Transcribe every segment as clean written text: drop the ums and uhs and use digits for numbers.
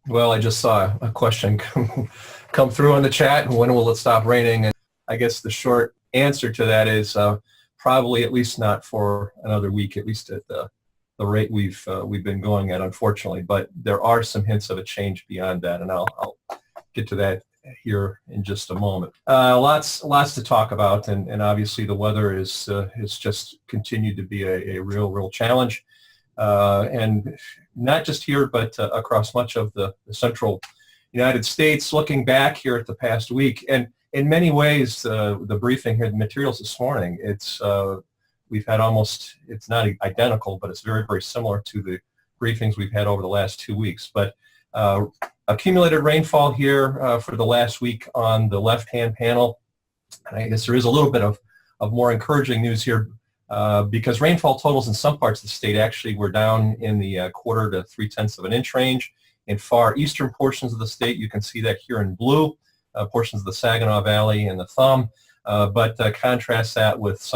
Well, I just saw a question come through on the chat. When will it stop raining? And I guess the short answer to that is probably at least not for another week, at least at the rate we've been going at, unfortunately. But there are some hints of a change beyond that, and I'll get to that here in just a moment. Lots to talk about, and obviously the weather is just continued to be a real challenge. And not just here, but across much of the central United States. Looking back here at the past week, and in many ways, the briefing here, the materials this morning, we've had almost, it's not identical, but it's very similar to the briefings we've had over the last 2 weeks. But accumulated rainfall here for the last week on the left-hand panel, and I guess there is a little bit of more encouraging news here. Because rainfall totals in some parts of the state actually were down in the 1/4 to 3/10 of an inch range. In far eastern portions of the state, you can see that here in blue, portions of the Saginaw Valley and the Thumb, but contrast that with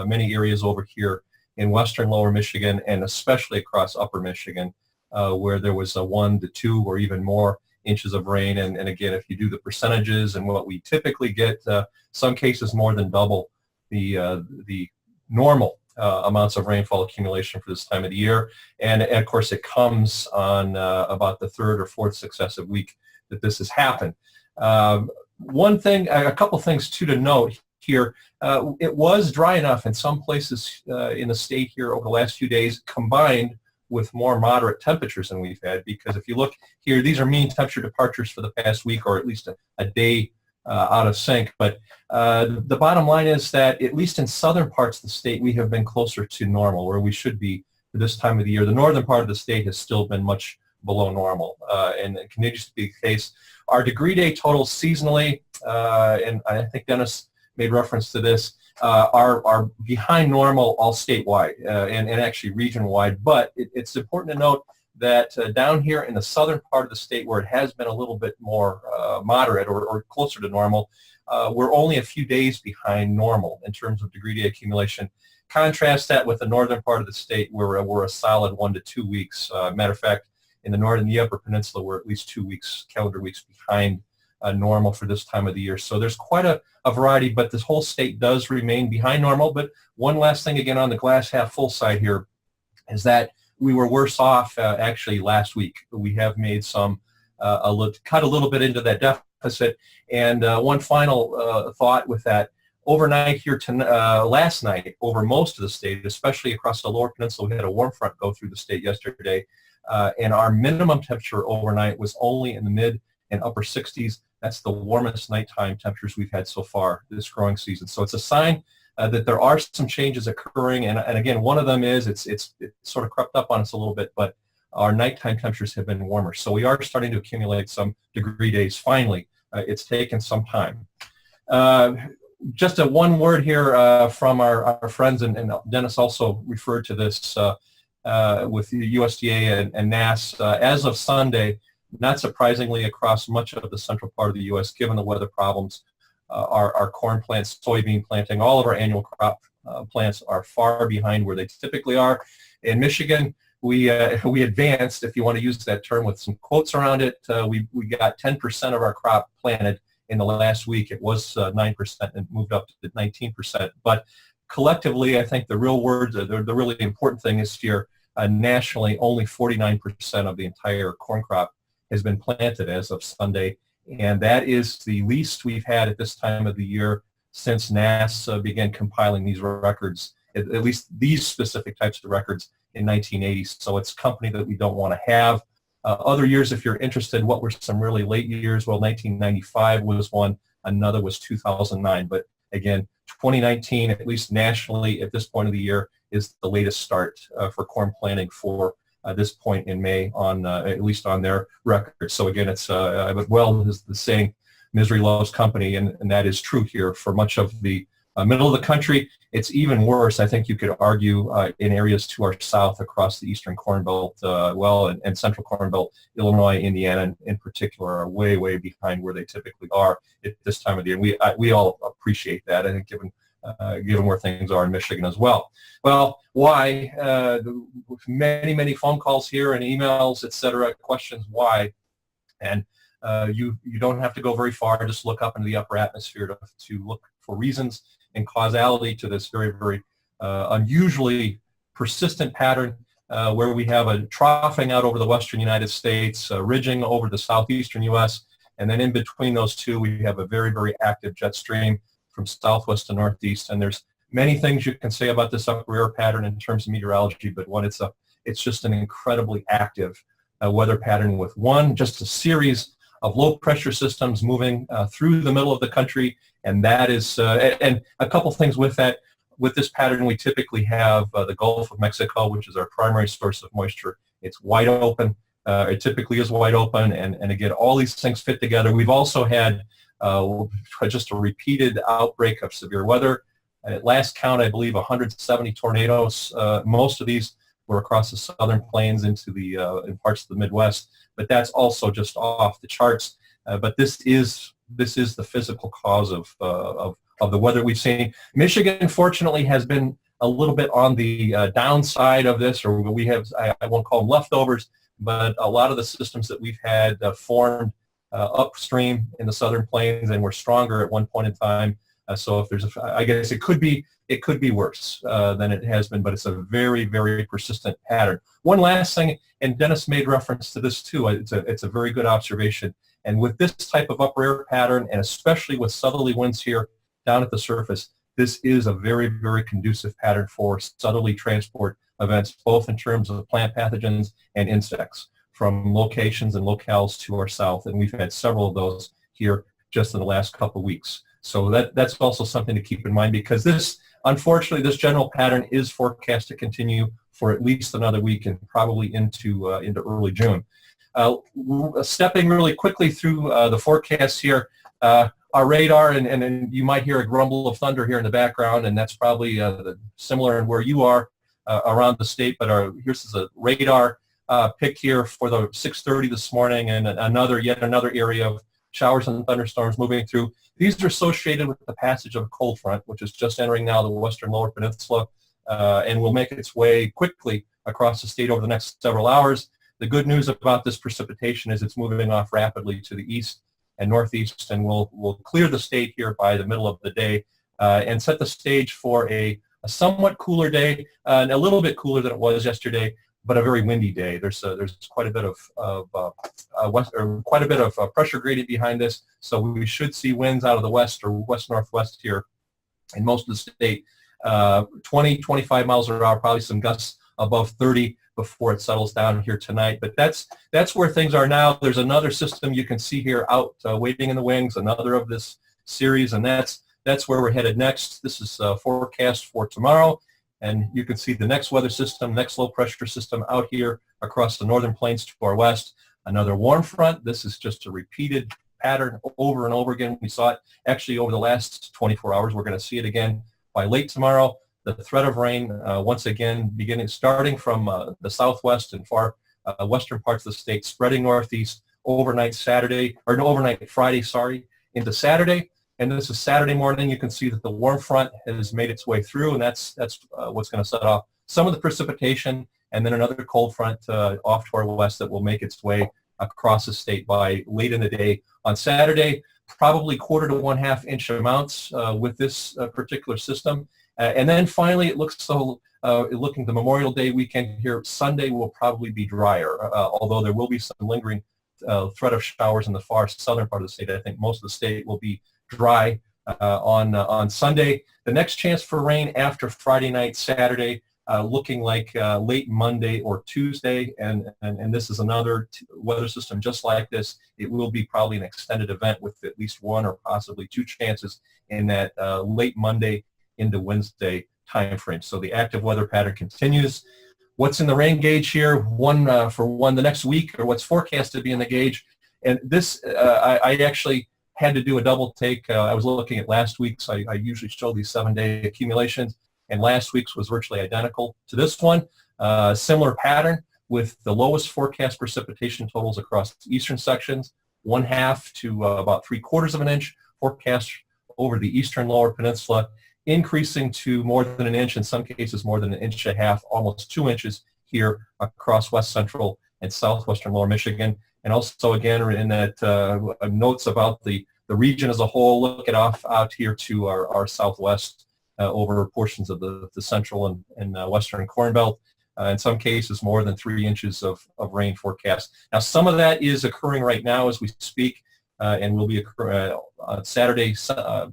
many areas over here in western lower Michigan and especially across upper Michigan, where there was 1 to 2 or even more inches of rain. And again, if you do the percentages and what we typically get, some cases more than double the normal amounts of rainfall accumulation for this time of the year. And of course, it comes on about the 3rd or 4th successive week that this has happened. One thing, a couple things too to note here, it was dry enough in some places in the state here over the last few days, combined with more moderate temperatures than we've had, because if you look here, these are mean temperature departures for the past week, or at least a day out of sync. But the bottom line is that at least in southern parts of the state, we have been closer to normal, where we should be for this time of the year. The northern part of the state has still been much below normal, and it continues to be the case. Our degree day totals seasonally, and I think Dennis made reference to this, are behind normal all statewide and actually region-wide. But it's important to note that down here in the southern part of the state, where it has been a little bit more moderate or closer to normal, we're only a few days behind normal in terms of degree day accumulation. Contrast that with the northern part of the state, where we're a solid 1 to 2 weeks. Matter of fact, in the northern, the upper peninsula, we're at least 2 weeks, calendar weeks behind normal for this time of the year. So there's quite a variety, but this whole state does remain behind normal. But one last thing, again, on the glass half full side here, is that we were worse off actually last week. We have made cut a little bit into that deficit. And one final thought with that, overnight here last night, over most of the state, especially across the lower peninsula, we had a warm front go through the state yesterday, and our minimum temperature overnight was only in the mid and upper 60s. That's the warmest nighttime temperatures we've had so far this growing season. So it's a sign that there are some changes occurring, and again, one of them is it's sort of crept up on us a little bit, but our nighttime temperatures have been warmer. So we are starting to accumulate some degree days finally. It's taken some time. Just one word here from our friends, and Dennis also referred to this with the USDA and NASS. As of Sunday, not surprisingly, across much of the central part of the U.S., given the weather problems, our corn plants, soybean planting, all of our annual crop plants are far behind where they typically are. In Michigan, we advanced, if you want to use that term with some quotes around it. We got 10% of our crop planted in the last week. It was 9% and moved up to 19%. But collectively, I think the real word, the really important thing is here, nationally, only 49% of the entire corn crop has been planted as of Sunday. And that is the least we've had at this time of the year since NASS began compiling these records, at least these specific types of records, in 1980. So it's a company that we don't want to have. Other years, if you're interested, what were some really late years? Well, 1995 was one. Another was 2009. But again, 2019, at least nationally at this point of the year, is the latest start for corn planting for this point in May, at least on their record. So again, it's as the saying, misery loves company, and that is true here for much of the middle of the country. It's even worse, I think you could argue, in areas to our south across the eastern Corn Belt, and central Corn Belt, Illinois, Indiana in particular, are way behind where they typically are at this time of the year. And we all appreciate that, I think, given where things are in Michigan as well. Well, why? Many phone calls here and emails, etc. Questions why. And you don't have to go very far. Just look up into the upper atmosphere to look for reasons and causality to this very, very unusually persistent pattern where we have a troughing out over the western United States, ridging over the southeastern U.S., and then in between those two we have a very, very active jet stream from southwest to northeast. And there's many things you can say about this upper air pattern in terms of meteorology, but one, it's just an incredibly active weather pattern with just a series of low pressure systems moving through the middle of the country. And that is, and a couple things with that. With this pattern, we typically have the Gulf of Mexico, which is our primary source of moisture. It's wide open. It typically is wide open. And again, all these things fit together. We've also had just a repeated outbreak of severe weather. At last count, I believe 170 tornadoes. Most of these were across the southern plains into in parts of the Midwest. But that's also just off the charts. But this is the physical cause of the weather we've seen. Michigan, fortunately, has been a little bit on the downside of this, or we have, I won't call them leftovers, but a lot of the systems that we've had formed upstream in the southern plains and were stronger at one point in time. So if there's, I guess it could be worse than it has been, but it's a very, very persistent pattern. One last thing, and Dennis made reference to this too. It's a very good observation. And with this type of upper air pattern, and especially with southerly winds here down at the surface, this is a very, very conducive pattern for southerly transport events, both in terms of plant pathogens and insects from locations and locales to our south. And we've had several of those here just in the last couple of weeks. So that's also something to keep in mind, because this, unfortunately, this general pattern is forecast to continue for at least another week and probably into early June. Stepping really quickly through the forecasts here, our radar, and you might hear a grumble of thunder here in the background, and that's probably similar in where you are around the state, but here's a radar pic here for the 6:30 this morning, and yet another area of showers and thunderstorms moving through. These are associated with the passage of a cold front, which is just entering now the western lower peninsula, and will make its way quickly across the state over the next several hours. The good news about this precipitation is it's moving off rapidly to the east and northeast, and will clear the state here by the middle of the day and set the stage for a somewhat cooler day, and a little bit cooler than it was yesterday, but a very windy day. There's quite a bit of pressure gradient behind this, so we should see winds out of the west or west-northwest here in most of the state, 20, 25 miles per hour, probably some gusts above 30 before it settles down here tonight. But that's where things are now. There's another system you can see here out waiting in the wings, another of this series, and that's where we're headed next. This is forecast for tomorrow, and you can see the next weather system, next low pressure system out here across the northern plains to our west. Another warm front. This is just a repeated pattern over and over again. We saw it actually over the last 24 hours. We're going to see it again by late tomorrow. The threat of rain once again starting from the southwest and far western parts of the state, spreading northeast overnight Friday, into Saturday. And this is Saturday morning. You can see that the warm front has made its way through, and that's what's going to set off some of the precipitation, and then another cold front off to our west that will make its way across the state by late in the day on Saturday. Probably 1/4 to 1/2 inch amounts with this particular system. And then finally, it looks looking the Memorial Day weekend here, Sunday will probably be drier, although there will be some lingering threat of showers in the far southern part of the state. I think most of the state will be dry on Sunday. The next chance for rain after Friday night, Saturday, looking like late Monday or Tuesday, and this is another weather system just like this. It will be probably an extended event with at least one or possibly two chances in that late Monday into Wednesday time frame. So the active weather pattern continues. What's in the rain gauge here? The next week, or what's forecast to be in the gauge. And this, I actually had to do a double take. I was looking at last week's. I usually show these 7-day accumulations, and last week's was virtually identical to this one. Similar pattern with the lowest forecast precipitation totals across the eastern sections, 1/2 to about 3/4 of an inch forecast over the eastern lower peninsula, increasing to more than an inch, in some cases more than 1.5 inches, almost 2 inches here across west central and southwestern lower Michigan. And also, again, in that notes about the region as a whole, look it out here to our southwest over portions of the central and western Corn Belt. In some cases, more than 3 inches of rain forecast. Now, some of that is occurring right now as we speak, and will be occurring Saturday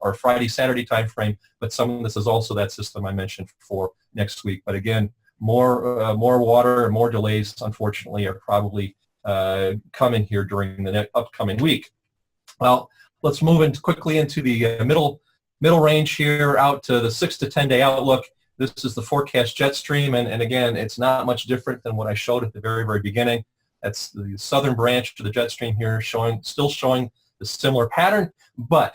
or Friday, Saturday time frame. But some of this is also that system I mentioned for next week. But again, more water and more delays, unfortunately, are probably coming here during the upcoming week. Well, let's move quickly into the middle range here, out to the 6 to 10 day outlook. This is the forecast jet stream, and again, it's not much different than what I showed at the very beginning. That's the southern branch of the jet stream here, still showing the similar pattern, but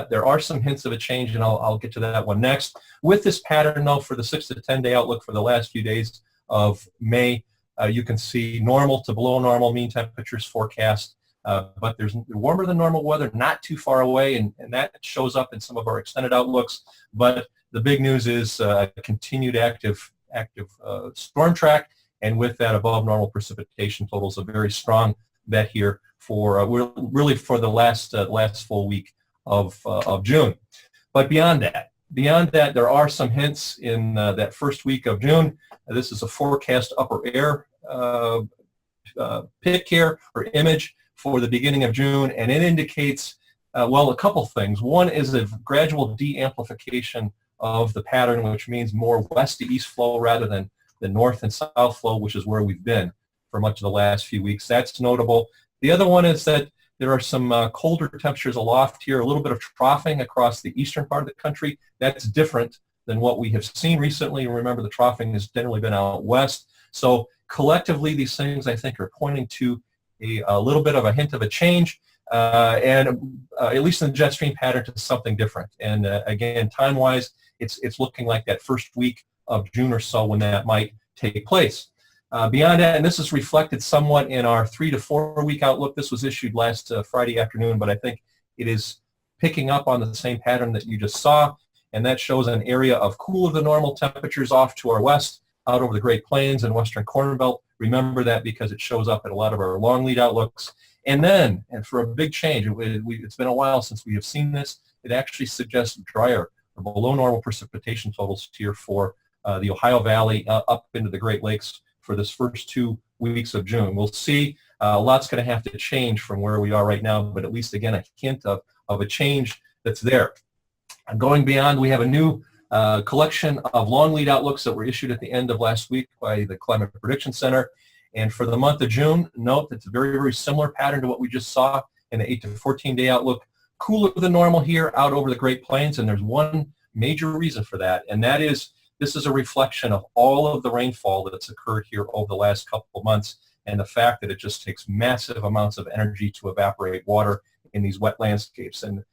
there are some hints of a change, and I'll get to that one next. With this pattern, though, for the 6 to 10 day outlook for the last few days of May, you can see normal to below normal mean temperatures forecast, but there's warmer than normal weather not too far away, and that shows up in some of our extended outlooks. But the big news is continued active storm track, and with that, above normal precipitation totals, a very strong bet here for really for the last full week of June. But beyond that, there are some hints in that first week of June. This is a forecast upper air pic here, or image, for the beginning of June, and it indicates, well, a couple things. One is a gradual de-amplification of the pattern, which means more west to east flow rather than the north and south flow, which is where we've been for much of the last few weeks. That's notable. The other one is that there are some colder temperatures aloft here, a little bit of troughing across the eastern part of the country. That's different than what we have seen recently. Remember, the troughing has generally been out west. So collectively, these things, I think, are pointing to a little bit of a hint of a change, and at least in the jet stream pattern, to something different. And again, time-wise, it's looking like that first week of June or so when that might take place. Beyond that, and this is reflected somewhat in our 3 to 4 week outlook. This was issued last Friday afternoon, but I think it is picking up on the same pattern that you just saw, and that shows an area of cooler than normal temperatures off to our west, out over the Great Plains and western Corn Belt. Remember that because it shows up at a lot of our long lead outlooks. And then, and for a big change, it's been a while since we have seen this, it actually suggests drier or below normal precipitation totals here for the Ohio Valley up into the Great Lakes for this first 2 weeks of June. We'll see. A lot's going to have to change from where we are right now, but at least, again, a hint of a change that's there. Going beyond, we have a new collection of long lead outlooks that were issued at the end of last week by the Climate Prediction Center. And for the month of June, note that it's a very similar pattern to what we just saw in the 8 to 14 day outlook. Cooler than normal here out over the Great Plains, and there's one major reason for that, and that is this is a reflection of all of the rainfall that's occurred here over the last couple of months, and the fact that it just takes massive amounts of energy to evaporate water in these wet landscapes. And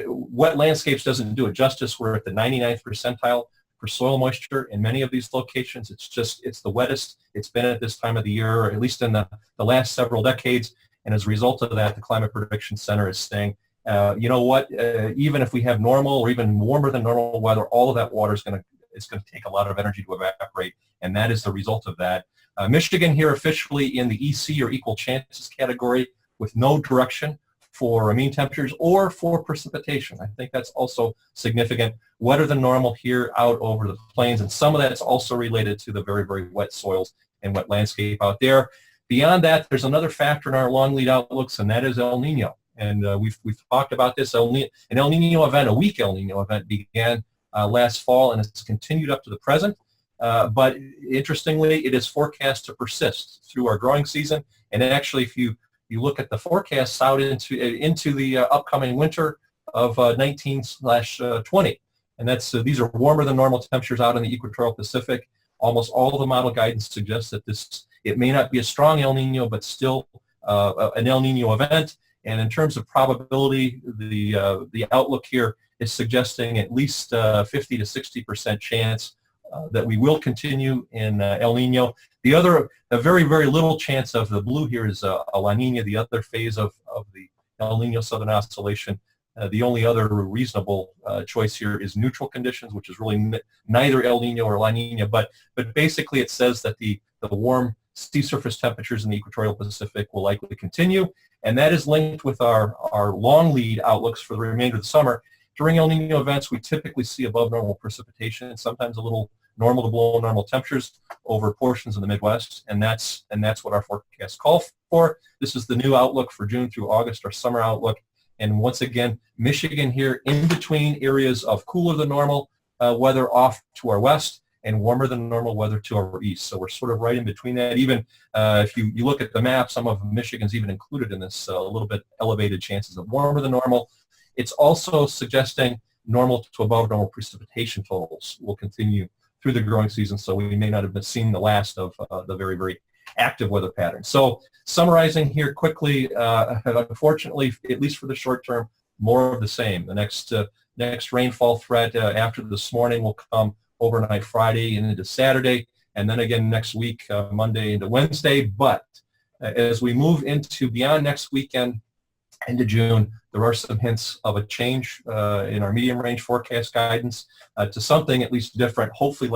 wet landscapes doesn't do it justice. We're at the 99th percentile for soil moisture in many of these locations. It's the wettest it's been at this time of the year, or at least in the last several decades. And as a result of that, the Climate Prediction Center is saying, you know what, even if we have normal or even warmer than normal weather, all of that water is going to take a lot of energy to evaporate, and that is the result of that. Michigan here officially in the EC, or equal chances category, with no direction for mean temperatures or for precipitation. I think that's also significant. Wetter than normal here out over the plains, and some of that's also related to the very wet soils and wet landscape out there. Beyond that, there's another factor in our long lead outlooks, and that is El Nino. And we've talked about this. An El Nino event, a weak El Nino event, began last fall, and it's continued up to the present. But interestingly, it is forecast to persist through our growing season. And actually, if you look at the forecasts out into the upcoming winter of 19/20, and these are warmer than normal temperatures out in the equatorial Pacific. Almost all of the model guidance suggests that it may not be a strong El Nino, but still an El Nino event. And in terms of probability, the outlook here is suggesting at least 50 to 60% chance that we will continue in El Nino. The very little chance of the blue here is a La Nina, the other phase of the El Nino Southern Oscillation. The only other reasonable choice here is neutral conditions, which is really neither El Nino or La Nina, but basically it says that the warm sea surface temperatures in the equatorial Pacific will likely continue, and that is linked with our long lead outlooks for the remainder of the summer. During El Nino events, we typically see above normal precipitation, sometimes a little normal to below normal temperatures over portions of the Midwest, and that's what our forecasts call for. This is the new outlook for June through August, our summer outlook. And once again, Michigan here in between areas of cooler than normal weather off to our west and warmer than normal weather to our east. So we're sort of right in between that. Even if you look at the map, some of Michigan's even included in this a little bit elevated chances of warmer than normal. It's also suggesting normal to above normal precipitation totals will continue through the growing season, so we may not have been seeing the last of the very, very active weather pattern. So summarizing here quickly, unfortunately, at least for the short term, more of the same. The next rainfall threat after this morning will come overnight Friday and into Saturday, and then again next week, Monday into Wednesday. But as we move into beyond next weekend into June, there are some hints of a change in our medium range forecast guidance to something at least different, hopefully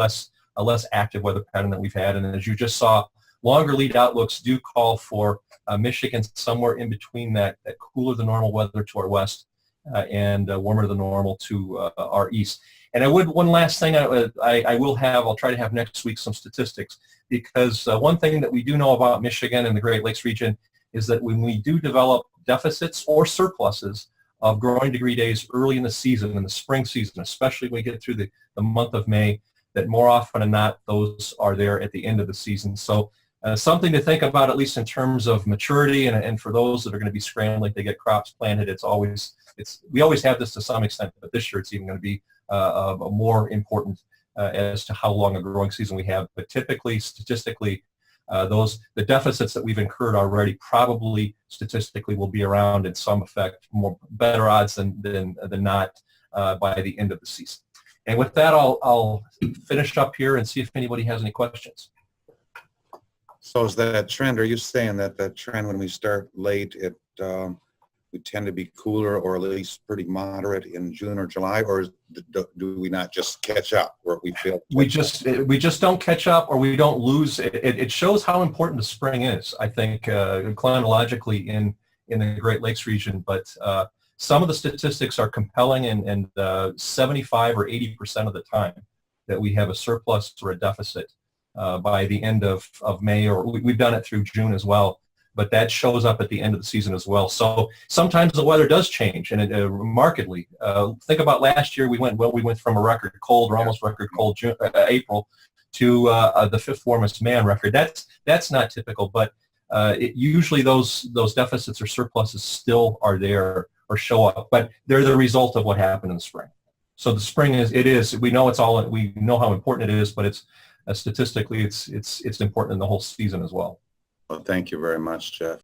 a less active weather pattern that we've had. And as you just saw, longer lead outlooks do call for Michigan somewhere in between that cooler than normal weather to our west and warmer than normal to our east. And one last thing I'll try to have next week some statistics, because one thing that we do know about Michigan and the Great Lakes region is that when we do develop deficits or surpluses of growing degree days early in the season, in the spring season, especially when we get through the month of May, that more often than not, those are there at the end of the season. So something to think about, at least in terms of maturity, and for those that are going to be scrambling to get crops planted, we always have this to some extent, but this year it's even going to be more important as to how long a growing season we have. But typically, statistically, the deficits that we've incurred already probably statistically will be around in some effect, better odds than not by the end of the season. And with that, I'll finish up here and see if anybody has any questions. So is that trend, are you saying that that trend when we start late, we tend to be cooler or at least pretty moderate in June or July, or do we not just catch up where we feel? We just don't catch up, or we don't lose. It shows how important the spring is, I think, climatologically in the Great Lakes region. But some of the statistics are compelling, and 75 or 80% of the time that we have a surplus or a deficit by the end of May, or we've done it through June as well. But that shows up at the end of the season as well. So sometimes the weather does change, and markedly. Think about last year. We went from a record cold, or almost record cold April, to the fifth warmest man record. That's not typical, but usually those deficits or surpluses still are there or show up, but they're the result of what happened in the spring. So the spring we know how important it is, but it's statistically it's important in the whole season as well. Well, thank you very much, Jeff.